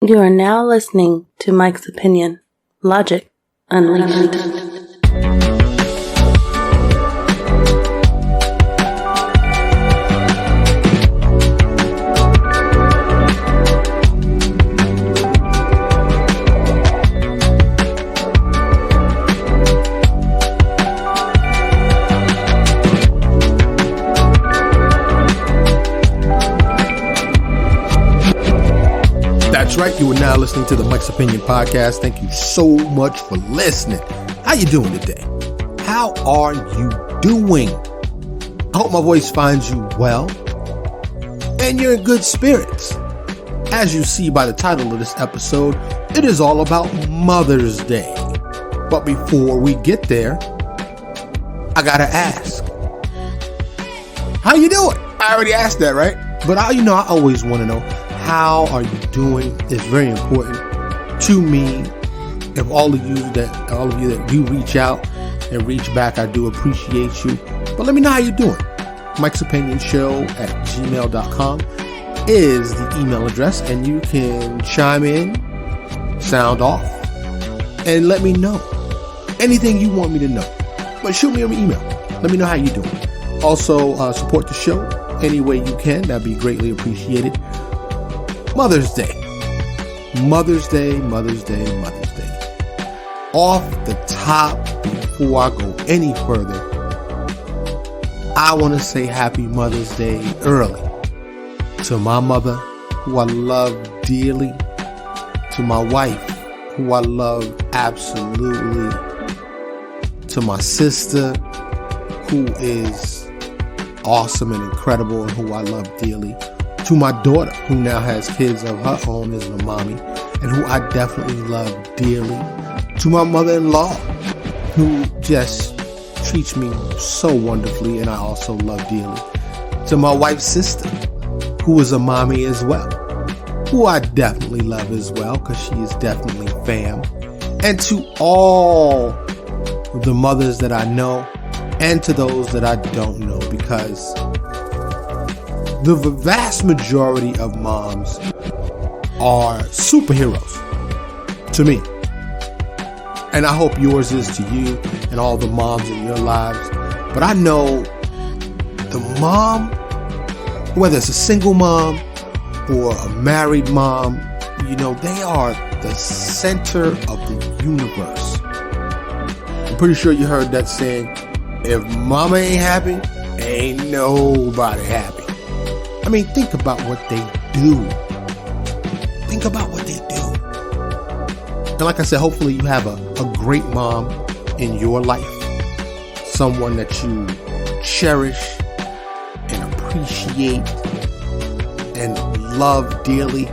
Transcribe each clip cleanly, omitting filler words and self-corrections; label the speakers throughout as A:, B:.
A: You are now listening to Mike's Opinion. Logic Unleashed.
B: That's right. You are now listening to the Mike's Opinion podcast. Thank you so much for listening. How you doing today? How are you doing? I hope my voice finds you well and you're in good spirits. As you see by the title of this episode, it is all about Mother's Day. But before we get there, I gotta ask, how you doing? I already asked that, right? But I always want to know, how are you doing? It's very important to me. If all of you that do reach out and reach back, I do appreciate you. But let me know how you're doing. Mike's Opinion Show at gmail.com is the email address, and you can chime in, sound off, and let me know anything you want me to know. But shoot me an email. Let me know how you're doing. Also, support the show any way you can. That'd be greatly appreciated. Mother's Day. Mother's Day, Mother's Day, Mother's Day. Off the top, before I go any further, I want to say happy Mother's Day early to my mother, who I love dearly, to my wife, who I love absolutely, to my sister, who is awesome and incredible and who I love dearly, to my daughter, who now has kids of her own, is a mommy, and who I definitely love dearly, to my mother-in-law, who just treats me so wonderfully and I also love dearly, to my wife's sister, who is a mommy as well, who I definitely love as well, because she is definitely fam, and to all the mothers that I know, and to those that I don't know, because the vast majority of moms are superheroes to me. And I hope yours is to you and all the moms in your lives. But I know the mom, whether it's a single mom or a married mom, they are the center of the universe. I'm pretty sure you heard that saying, if mama ain't happy, ain't nobody happy. I mean, think about what they do. Think about what they do. And like I said, hopefully you have a great mom in your life. Someone that you cherish and appreciate and love dearly.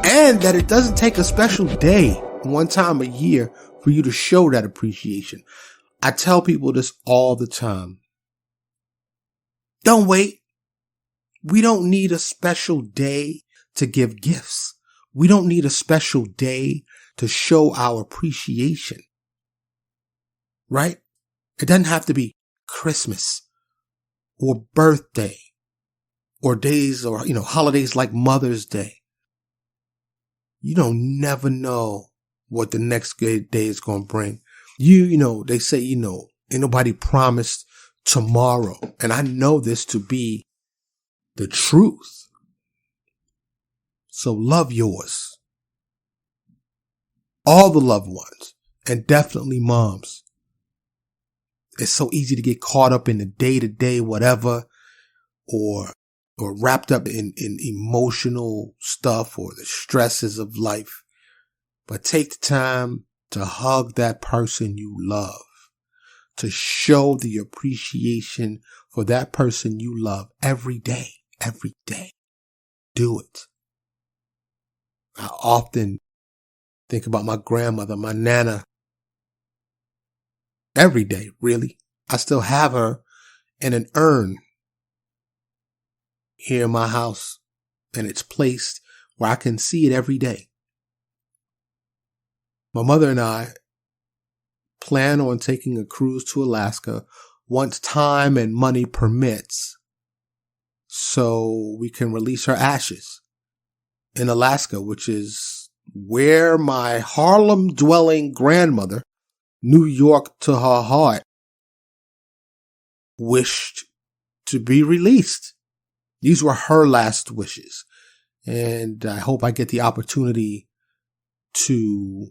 B: And that it doesn't take a special day, one time a year, for you to show that appreciation. I tell people this all the time. Don't wait. We don't need a special day to give gifts. We don't need a special day to show our appreciation. Right? It doesn't have to be Christmas or birthday or days or, holidays like Mother's Day. You don't never know what the next day is going to bring. They say, ain't nobody promised tomorrow. And I know this to be the truth. So love yours. All the loved ones, and definitely moms. It's so easy to get caught up in the day-to-day whatever, or wrapped up in emotional stuff or the stresses of life. But take the time to hug that person you love, to show the appreciation for that person you love every day. Every day. Do it. I often think about my grandmother, my Nana. Every day, really. I still have her in an urn here in my house, and it's placed where I can see it every day. My mother and I plan on taking a cruise to Alaska once time and money permits, so we can release her ashes in Alaska, which is where my Harlem dwelling grandmother, New York to her heart, wished to be released. These were her last wishes. And I hope I get the opportunity to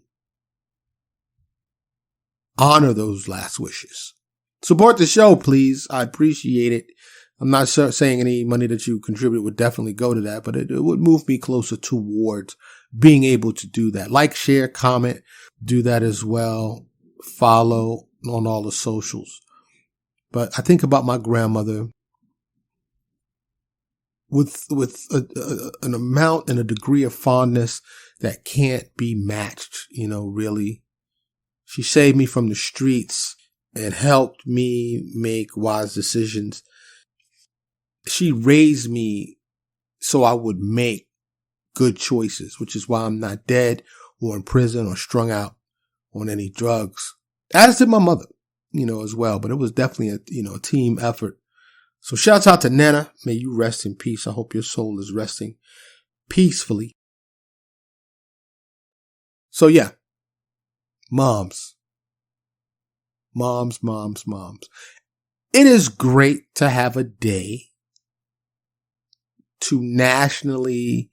B: honor those last wishes. Support the show, please. I appreciate it. I'm not saying any money that you contribute would definitely go to that, but it would move me closer towards being able to do that. Like, share, comment, do that as well. Follow on all the socials. But I think about my grandmother with an amount and a degree of fondness that can't be matched, really. She saved me from the streets and helped me make wise decisions. She raised me so I would make good choices, which is why I'm not dead or in prison or strung out on any drugs. As did my mother, as well. But it was definitely a team effort. So shouts out to Nana. May you rest in peace. I hope your soul is resting peacefully. So yeah, moms. It is great to have a day to nationally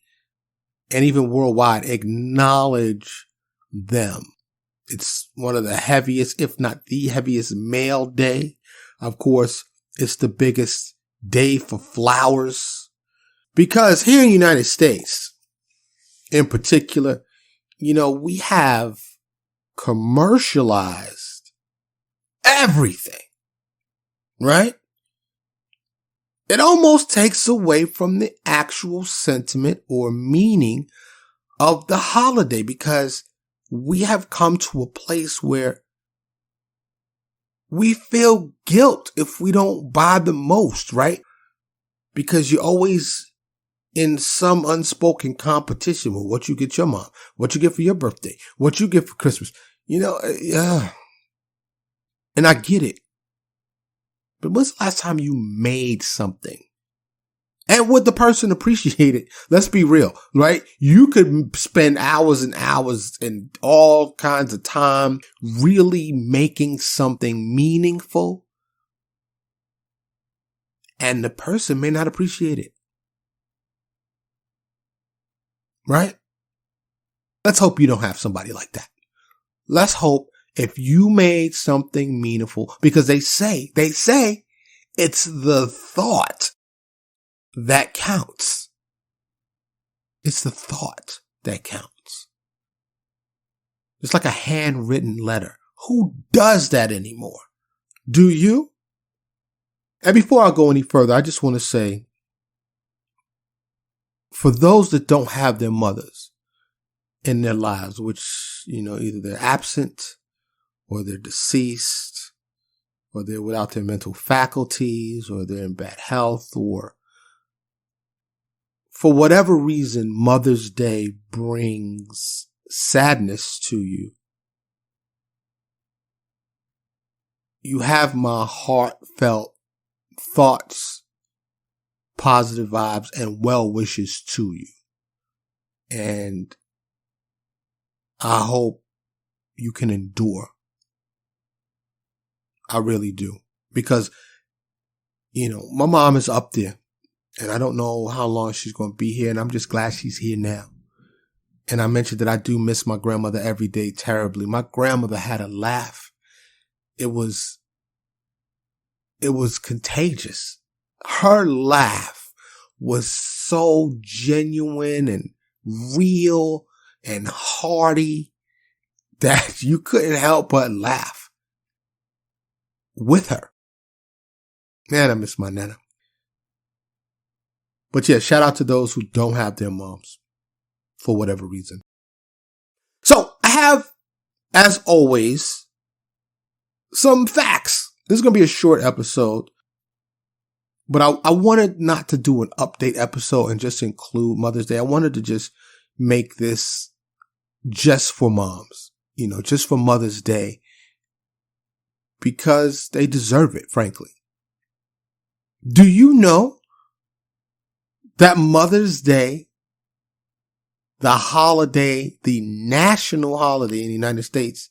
B: and even worldwide acknowledge them. It's one of the heaviest, if not the heaviest, male day. Of course, it's the biggest day for flowers. Because here in the United States, in particular, we have commercialized everything, right? It almost takes away from the actual sentiment or meaning of the holiday, because we have come to a place where we feel guilt if we don't buy the most, right? Because you're always in some unspoken competition with what you get your mom, what you get for your birthday, what you get for Christmas. And I get it. But when's the last time you made something? And would the person appreciate it? Let's be real, right? You could spend hours and hours and all kinds of time really making something meaningful, and the person may not appreciate it. Right? Let's hope you don't have somebody like that. Let's hope if you made something meaningful, because they say it's the thought that counts. It's the thought that counts. It's like a handwritten letter. Who does that anymore? Do you? And before I go any further, I just want to say, for those that don't have their mothers in their lives, which, either they're absent or they're deceased or they're without their mental faculties or they're in bad health, or for whatever reason, Mother's Day brings sadness to you. You have my heartfelt thoughts, positive vibes, and well wishes to you. And I hope you can endure. I really do. Because, my mom is up there. And I don't know how long she's going to be here. And I'm just glad she's here now. And I mentioned that I do miss my grandmother every day terribly. My grandmother had a laugh. It was contagious. Her laugh was so genuine and real and hearty that you couldn't help but laugh with her. Man, I miss my Nana. But yeah, shout out to those who don't have their moms for whatever reason. So I have, as always, some facts. This is going to be a short episode, but I wanted not to do an update episode and just include Mother's Day. I wanted to just make this just for moms, just for Mother's Day, because they deserve it, frankly. Do you know that Mother's Day the holiday, the national holiday in the United States,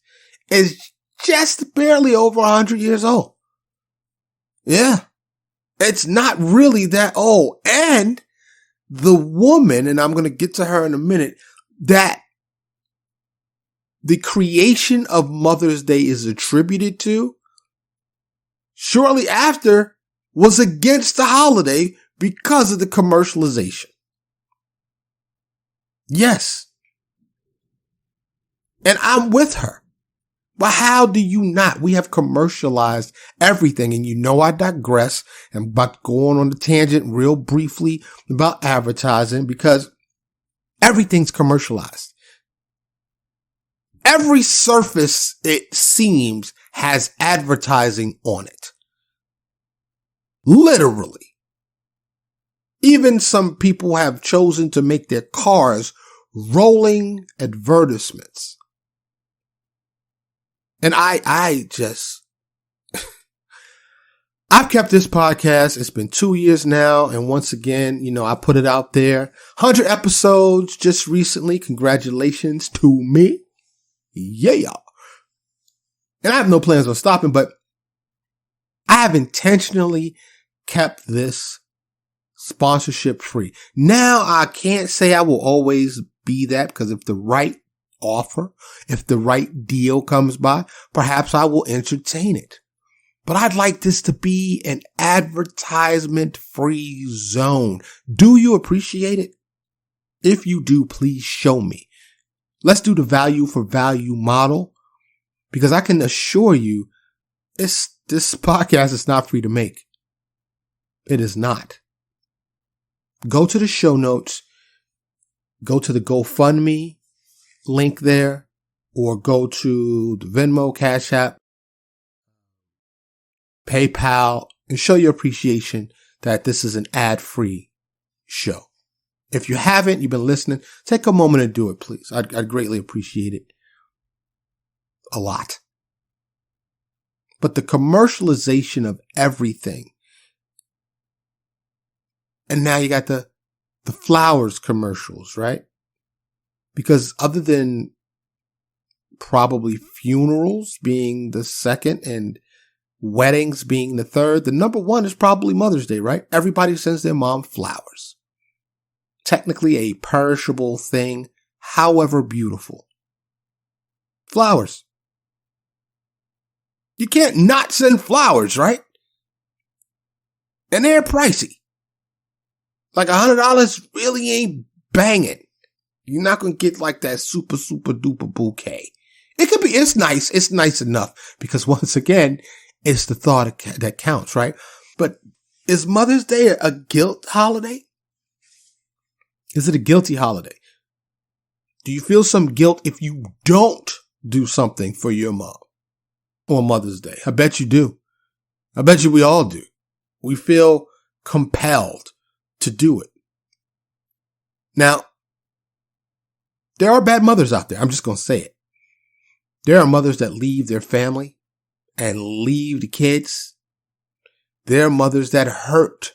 B: is just barely over 100 years old. Yeah. It's not really that old. And the woman, and I'm going to get to her in a minute, that the creation of Mother's Day is attributed to, shortly after, was against the holiday because of the commercialization. Yes. And I'm with her. But how do you not? We have commercialized everything. And you know I digress. I'm about to go on the tangent real briefly about advertising because everything's commercialized. Every surface, it seems, has advertising on it. Literally. Even some people have chosen to make their cars rolling advertisements. And I just, I've kept this podcast. It's been 2 years now. And once again, I put it out there. 100 episodes just recently. Congratulations to me. Yeah. And I have no plans on stopping, but I have intentionally kept this sponsorship free. Now I can't say I will always be that because if the right offer, if the right deal comes by, perhaps I will entertain it. But I'd like this to be an advertisement free zone. Do you appreciate it? If you do, please show me. Let's do the value for value model because I can assure you this podcast is not free to make. It is not. Go to the show notes, go to the GoFundMe link there, or go to the Venmo, Cash App, PayPal, and show your appreciation that this is an ad-free show. If you haven't, you've been listening, take a moment and do it, please. I'd greatly appreciate it. A lot. But the commercialization of everything. And now you got the flowers commercials, right? Because other than probably funerals being the second and weddings being the third, the number one is probably Mother's Day, right? Everybody sends their mom flowers. Technically a perishable thing, however beautiful. Flowers. You can't not send flowers, right? And they're pricey. Like $100 really ain't banging. You're not going to get like that super, super duper bouquet. It's nice. It's nice enough because once again, it's the thought that counts, right? But is Mother's Day a guilt holiday? Is it a guilty holiday? Do you feel some guilt if you don't do something for your mom on Mother's Day? I bet you do. I bet you we all do. We feel compelled to do it. Now, there are bad mothers out there. I'm just going to say it. There are mothers that leave their family and leave the kids. There are mothers that hurt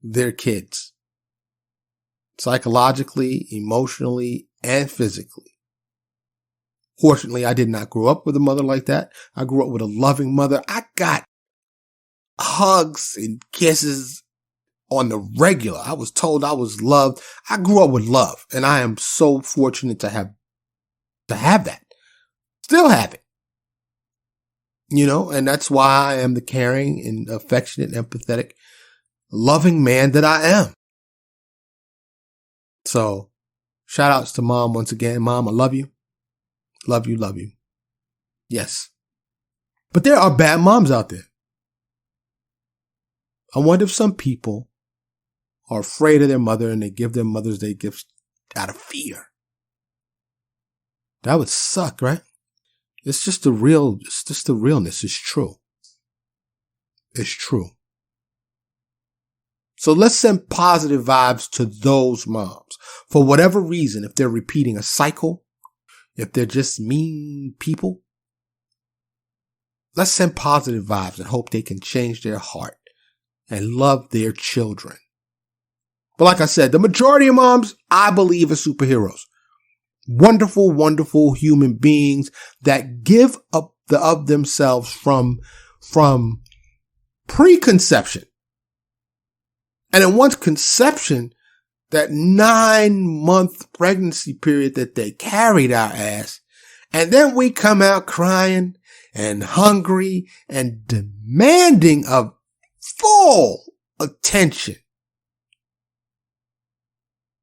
B: their kids psychologically, emotionally, and physically. Fortunately, I did not grow up with a mother like that. I grew up with a loving mother. I got hugs and kisses on the regular. I was told I was loved. I grew up with love, and I am so fortunate to have that. Still have it. And that's why I am the caring and affectionate, empathetic, loving man that I am. So, shout outs to Mom once again. Mom, I love you. Love you, love you. Yes. But there are bad moms out there. I wonder if some people are afraid of their mother and they give their Mother's Day gifts out of fear. That would suck, right? It's just the realness. It's true. It's true. So let's send positive vibes to those moms. For whatever reason, if they're repeating a cycle, if they're just mean people, let's send positive vibes and hope they can change their heart and love their children. But like I said, the majority of moms, I believe, are superheroes. Wonderful, wonderful human beings that give up of themselves from preconception. And then once conception, that 9-month pregnancy period that they carried our ass, and then we come out crying and hungry and demanding of full attention.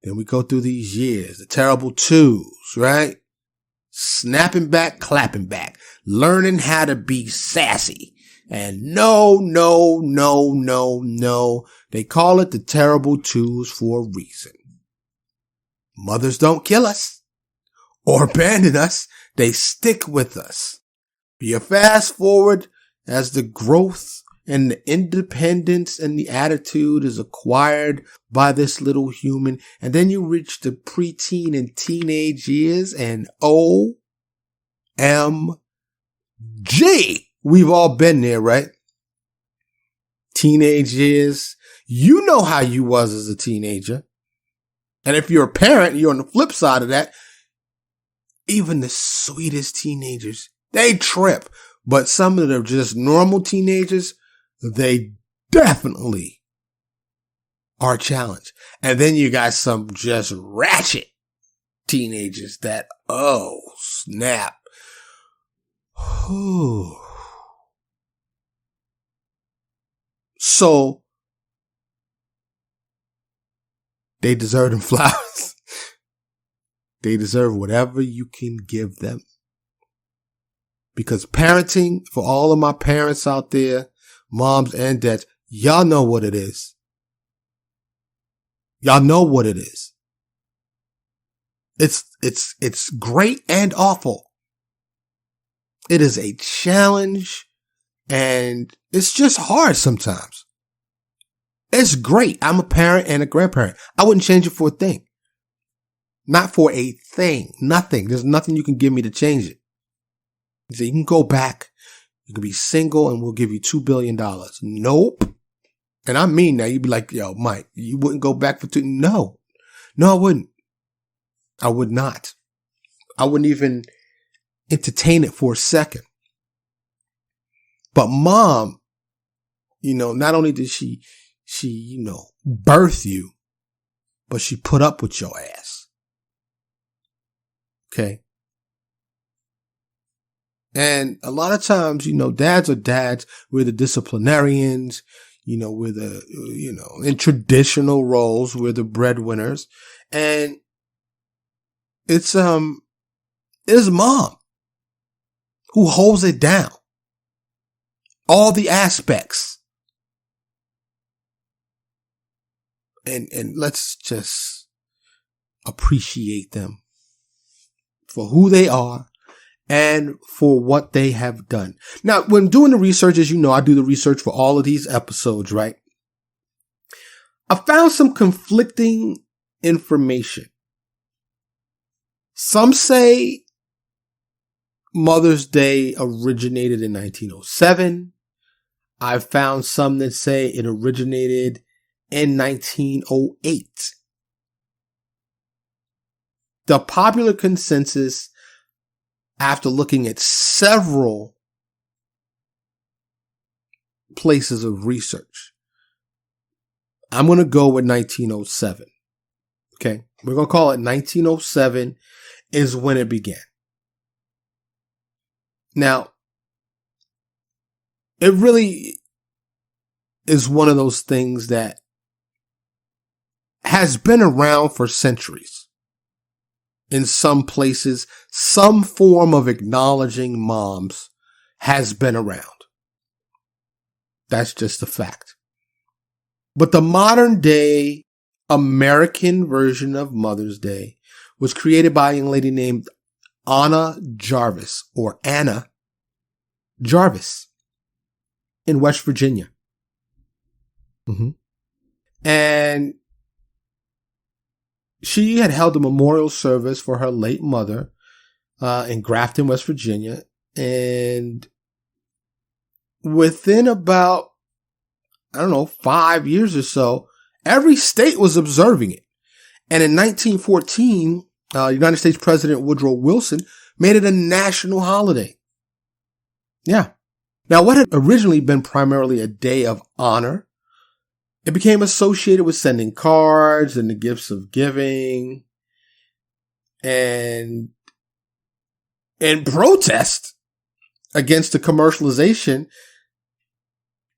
B: Then we go through these years, the terrible twos, right? Snapping back, clapping back, learning how to be sassy. And no. They call it the terrible twos for a reason. Mothers don't kill us or abandon us. They stick with us. You fast forward as the growth and the independence and the attitude is acquired by this little human. And then you reach the preteen and teenage years and OMG. We've all been there, right? Teenage years. You know how you was as a teenager. And if you're a parent, you're on the flip side of that. Even the sweetest teenagers, they trip. But some of them just normal teenagers, they definitely are challenged. And then you got some just ratchet teenagers that, oh, snap. So they deserve them flowers. They deserve whatever you can give them. Because parenting, for all of my parents out there, moms and dads, y'all know what it is. Y'all know what it is. It's great and awful. It is a challenge and it's just hard sometimes. It's great. I'm a parent and a grandparent. I wouldn't change it for a thing. Not for a thing. Nothing. There's nothing you can give me to change it. You say, you can go back. You can be single and we'll give you $2 billion. Nope. And I mean that. You'd be like, yo, Mike, you wouldn't go back for $2? No. No, I wouldn't. I would not. I wouldn't even entertain it for a second. But mom, not only did she, birth you, but she put up with your ass. Okay. And a lot of times, dads are dads. We're the disciplinarians. We're the, in traditional roles, we're the breadwinners. And it's mom who holds it down. All the aspects. And let's just appreciate them for who they are and for what they have done. Now, when doing the research, as you know, I do the research for all of these episodes, right? I found some conflicting information. Some say Mother's Day originated in 1907. I found some that say it originated in 1908. The popular consensus, after looking at several places of research, I'm going to go with 1907. Okay. We're going to call it 1907 is when it began. Now, it really is one of those things that has been around for centuries. In some places, some form of acknowledging moms has been around. That's just a fact. But the modern day American version of Mother's Day was created by a young lady named Anna Jarvis in West Virginia. And she had held a memorial service for her late mother in Grafton, West Virginia. And within about, 5 years or so Every state was observing it. And in 1914, United States President Woodrow Wilson made it a national holiday. Yeah. Now, what had originally been primarily a day of honor, it became associated with sending cards and the gifts of giving. And in protest against the commercialization,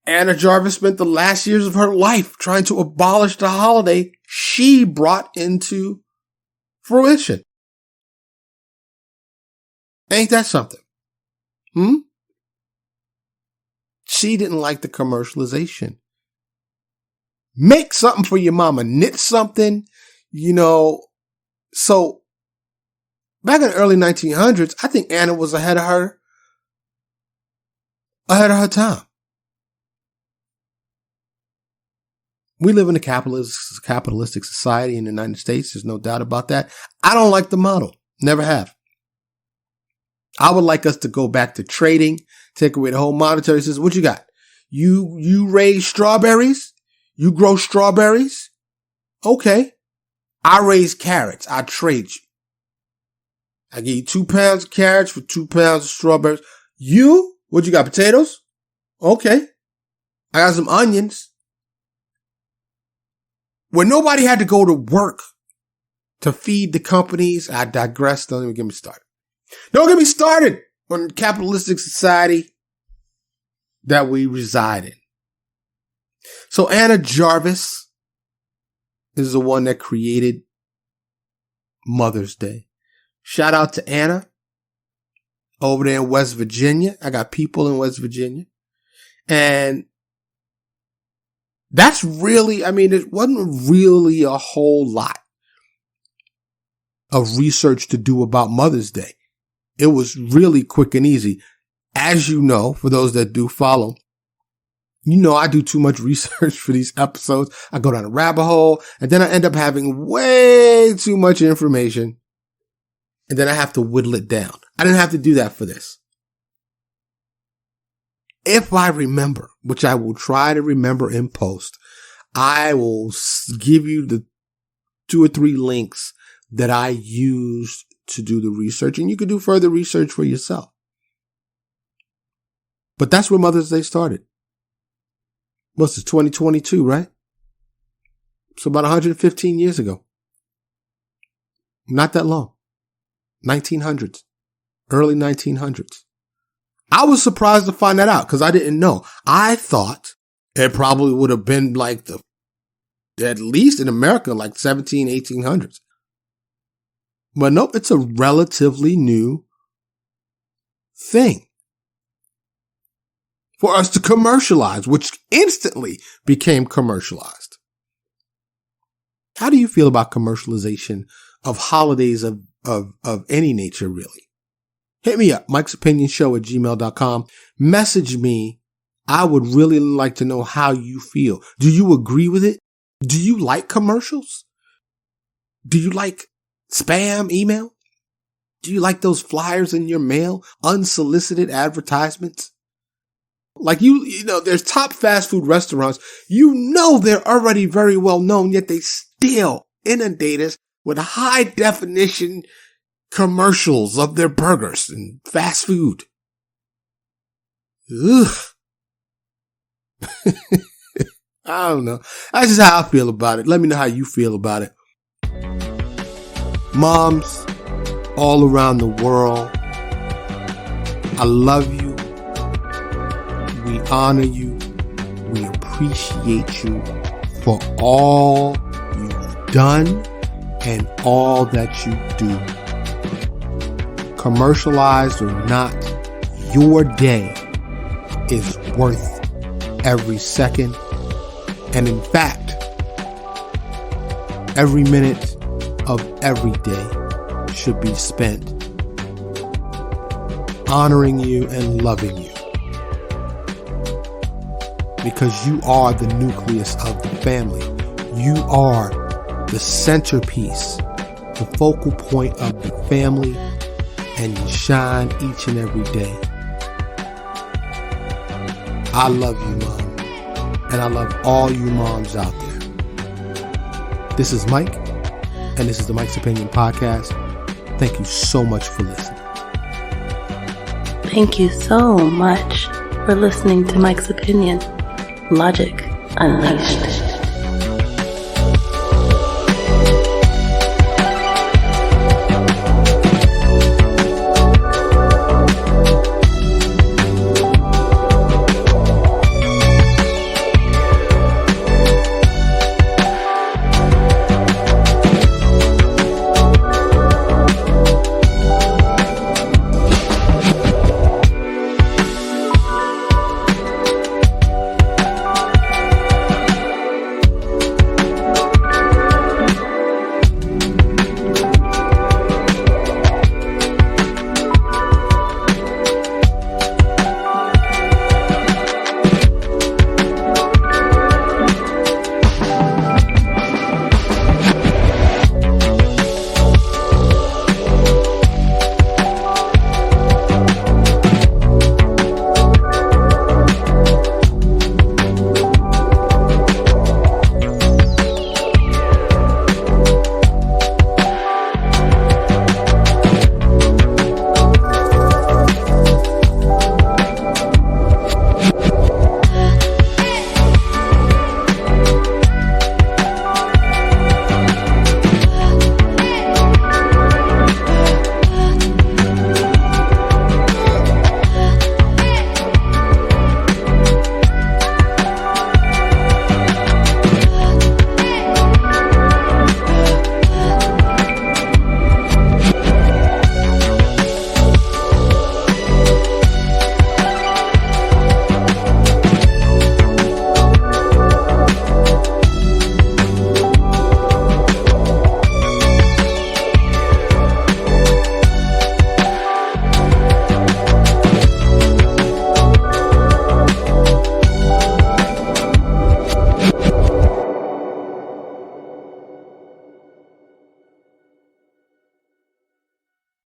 B: Anna Jarvis spent the last years of her life trying to abolish the holiday she brought into fruition. Ain't that something? She didn't like the commercialization. Make something for your mama. Knit something, So back in the early 1900s, I think Anna was ahead of her time. We live in a capitalistic society in the United States. There's no doubt about that. I don't like the model. Never have. I would like us to go back to trading, take away the whole monetary system. What you got? You raise strawberries? You grow strawberries? Okay. I raise carrots. I trade you. I give you 2 pounds of carrots for 2 pounds of strawberries. What you got? Potatoes? Okay. I got some onions. When nobody had to go to work to feed the companies, I digress. Don't even get me started. Don't get me started on the capitalistic society that we reside in. So Anna Jarvis is the one that created Mother's Day. Shout out to Anna over there in West Virginia. I got people in West Virginia. And that's really, it wasn't really a whole lot of research to do about Mother's Day. It was really quick and easy. As you know, for those that do follow, I do too much research for these episodes. I go down a rabbit hole and then I end up having way too much information. And then I have to whittle it down. I didn't have to do that for this. If I remember, which I will try to remember in post, I will give you the 2 or 3 links that I used to do the research, and you can do further research for yourself. But that's where Mother's Day started. What's this, 2022, right? So about 115 years ago. Not that long. 1900s. Early 1900s. I was surprised to find that out because I didn't know. I thought it probably would have been like at least in America, like 1800s. But nope, it's a relatively new thing for us to commercialize, which instantly became commercialized. How do you feel about commercialization of holidays of any nature, really? Hit me up, mikesopinionshow@gmail.com. Message me. I would really like to know how you feel. Do you agree with it? Do you like commercials? Do you like spam email? Do you like those flyers in your mail? Unsolicited advertisements? Like there's top fast food restaurants. They're already very well known, yet they still inundate us with high definition commercials of their burgers and fast food. Ugh. I don't know. That's just how I feel about it. Let me know how you feel about it. Moms all around the world, I love you. We honor you. We appreciate you for all you've done and all that you do. Commercialized or not, your day is worth every second. And in fact, every minute of every day should be spent honoring you and loving you. Because you are the nucleus of the family. You are the centerpiece, the focal point of the family, and you shine each and every day. I love you, Mom. And I love all you moms out there. This is Mike, and this is the Mike's Opinion Podcast. Thank you so much for listening.
A: Thank you so much for listening to Mike's Opinion. Logic Unleashed.